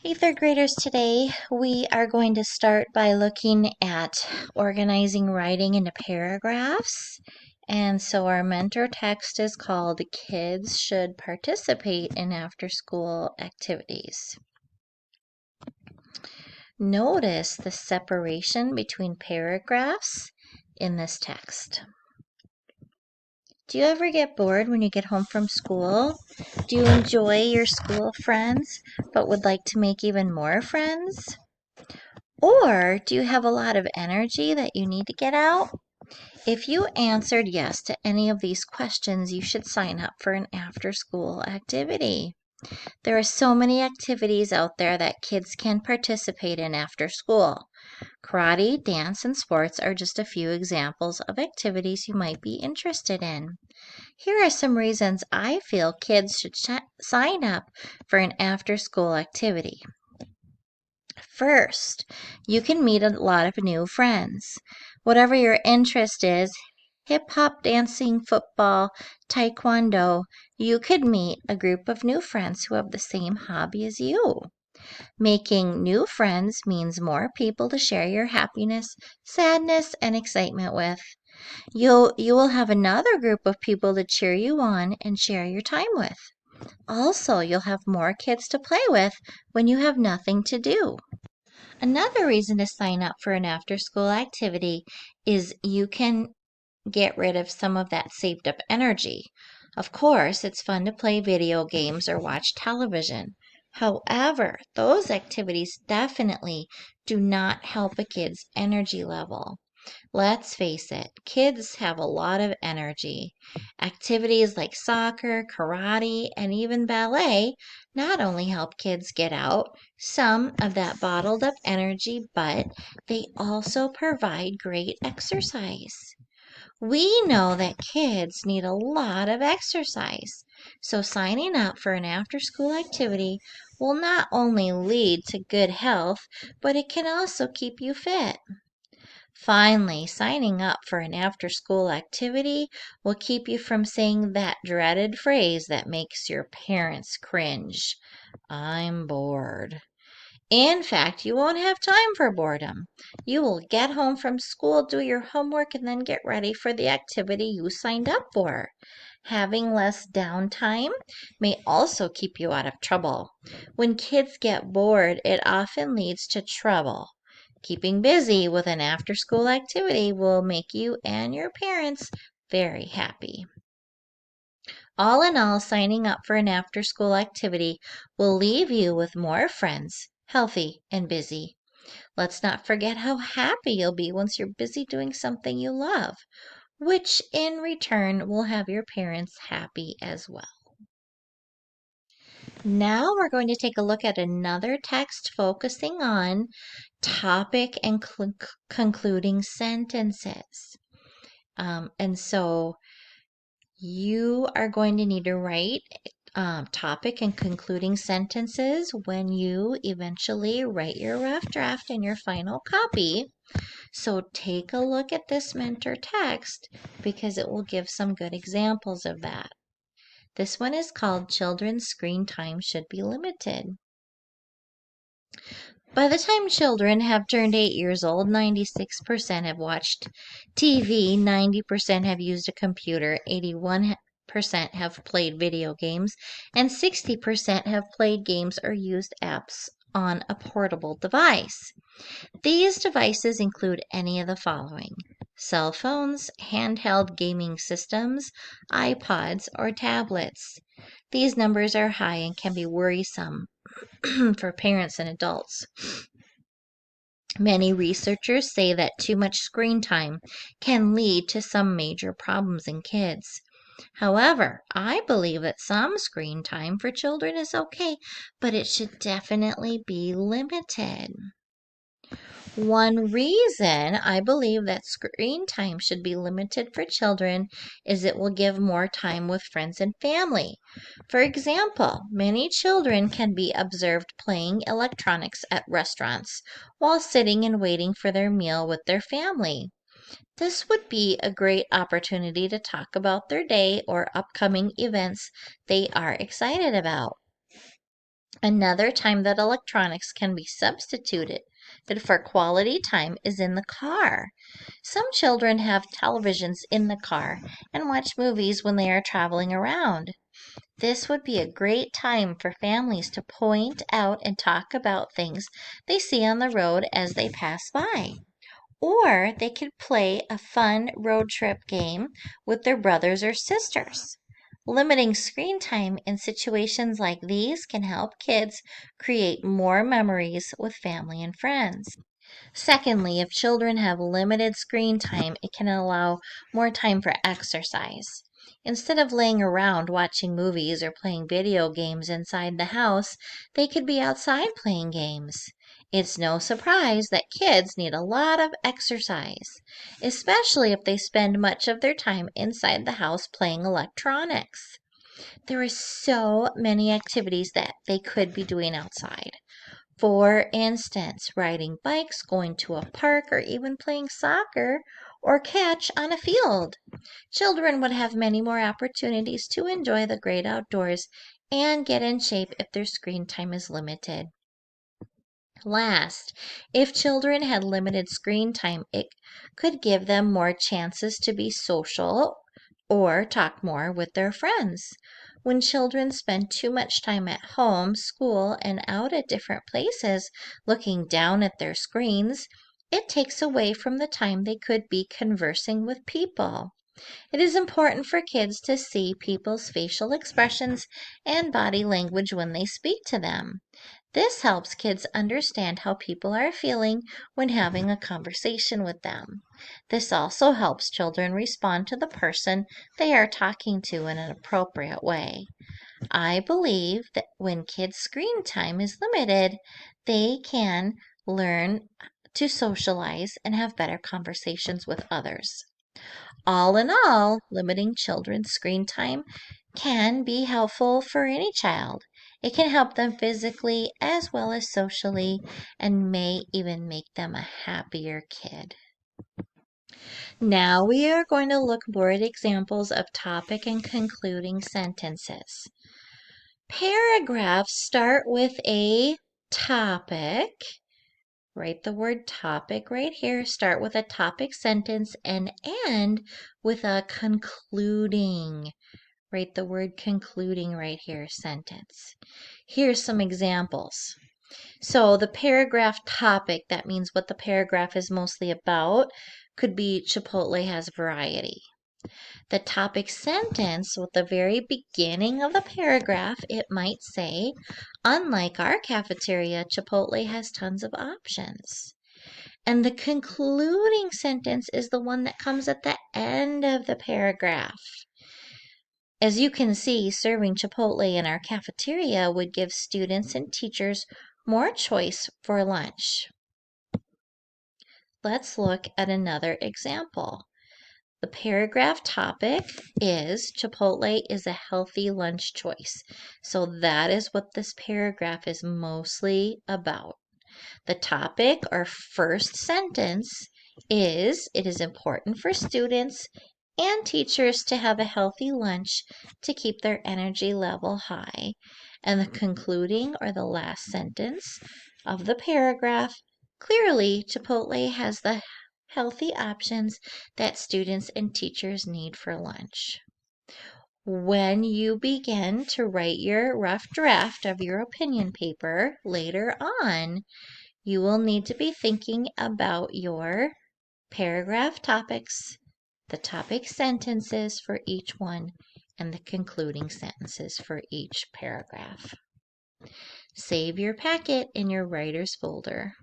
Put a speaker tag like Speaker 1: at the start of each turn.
Speaker 1: Hey, third graders, today we are going to start by looking at organizing writing into paragraphs. And so our mentor text is called Kids Should Participate in After School Activities. Notice the separation between paragraphs in this text. Do you ever get bored when you get home from school? Do you enjoy your school friends but would like to make even more friends? Or do you have a lot of energy that you need to get out? If you answered yes to any of these questions, you should sign up for an after-school activity. There are so many activities out there that kids can participate in after school. Karate, dance, and sports are just a few examples of activities you might be interested in. Here are some reasons I feel kids should sign up for an after-school activity. First, you can meet a lot of new friends. Whatever your interest is, hip hop, dancing, football, taekwondo, you could meet a group of new friends who have the same hobby as you. Making new friends means more people to share your happiness, sadness, and excitement with. You will have another group of people to cheer you on and share your time with. Also, you'll have more kids to play with when you have nothing to do. Another reason to sign up for an after school activity is you can get rid of some of that saved up energy. Of course, it's fun to play video games or watch television. However, those activities definitely do not help a kid's energy level. Let's face it, kids have a lot of energy. Activities like soccer, karate, and even ballet not only help kids get out some of that bottled up energy, but they also provide great exercise. We know that kids need a lot of exercise, so signing up for an after school activity will not only lead to good health, but it can also keep you fit. Finally, signing up for an after school activity will keep you from saying that dreaded phrase that makes your parents cringe. I'm bored. In fact, you won't have time for boredom. You will get home from school, do your homework, and then get ready for the activity you signed up for. Having less downtime may also keep you out of trouble. When kids get bored, it often leads to trouble. Keeping busy with an after school activity will make you and your parents very happy. All in all, signing up for an after school activity will leave you with more friends, healthy and busy. Let's not forget how happy you'll be once you're busy doing something you love, which in return will have your parents happy as well. Now we're going to take a look at another text focusing on topic and concluding sentences. And so you are going to need to write topic and concluding sentences when you eventually write your rough draft and your final copy. So take a look at this mentor text because it will give some good examples of that. This one is called Children's Screen Time Should Be Limited. By the time children have turned 8 years old, 96% have watched TV, 90% have used a computer, 81% have played video games, and 60% have played games or used apps on a portable device. These devices include any of the following: cell phones, handheld gaming systems, iPods, or tablets. These numbers are high and can be worrisome for parents and adults. Many researchers say that too much screen time can lead to some major problems in kids. However, I believe that some screen time for children is okay, but it should definitely be limited. One reason I believe that screen time should be limited for children is it will give more time with friends and family. For example, many children can be observed playing electronics at restaurants while sitting and waiting for their meal with their family. This would be a great opportunity to talk about their day or upcoming events they are excited about. Another time that electronics can be substituted for quality time is in the car. Some children have televisions in the car and watch movies when they are traveling around. This would be a great time for families to point out and talk about things they see on the road as they pass by. Or they could play a fun road trip game with their brothers or sisters. Limiting screen time in situations like these can help kids create more memories with family and friends. Secondly, if children have limited screen time, it can allow more time for exercise. Instead of laying around watching movies or playing video games inside the house, they could be outside playing games. It's no surprise that kids need a lot of exercise, especially if they spend much of their time inside the house playing electronics. There are so many activities that they could be doing outside. For instance, riding bikes, going to a park, or even playing soccer or catch on a field. Children would have many more opportunities to enjoy the great outdoors and get in shape if their screen time is limited. Last, if children had limited screen time, it could give them more chances to be social or talk more with their friends. When children spend too much time at home, school, and out at different places looking down at their screens, it takes away from the time they could be conversing with people. It is important for kids to see people's facial expressions and body language when they speak to them. This helps kids understand how people are feeling when having a conversation with them. This also helps children respond to the person they are talking to in an appropriate way. I believe that when kids' screen time is limited, they can learn to socialize and have better conversations with others. All in all, limiting children's screen time can be helpful for any child. It can help them physically as well as socially and may even make them a happier kid. Now we are going to look more at examples of topic and concluding sentences. Paragraphs start with a topic. Write the word topic right here. Start with a topic sentence and end with a concluding. Write the word concluding right here, sentence. Here's some examples. So the paragraph topic, that means what the paragraph is mostly about, could be Chipotle has variety. The topic sentence with the very beginning of the paragraph, it might say, unlike our cafeteria, Chipotle has tons of options. And the concluding sentence is the one that comes at the end of the paragraph. As you can see, serving Chipotle in our cafeteria would give students and teachers more choice for lunch. Let's look at another example. The paragraph topic is Chipotle is a healthy lunch choice. So that is what this paragraph is mostly about. The topic or first sentence is it is important for students and teachers to have a healthy lunch to keep their energy level high. And the concluding or the last sentence of the paragraph, clearly Chipotle has the healthy options that students and teachers need for lunch. When you begin to write your rough draft of your opinion paper later on, you will need to be thinking about your paragraph topics, the topic sentences for each one, and the concluding sentences for each paragraph. Save your packet in your writer's folder.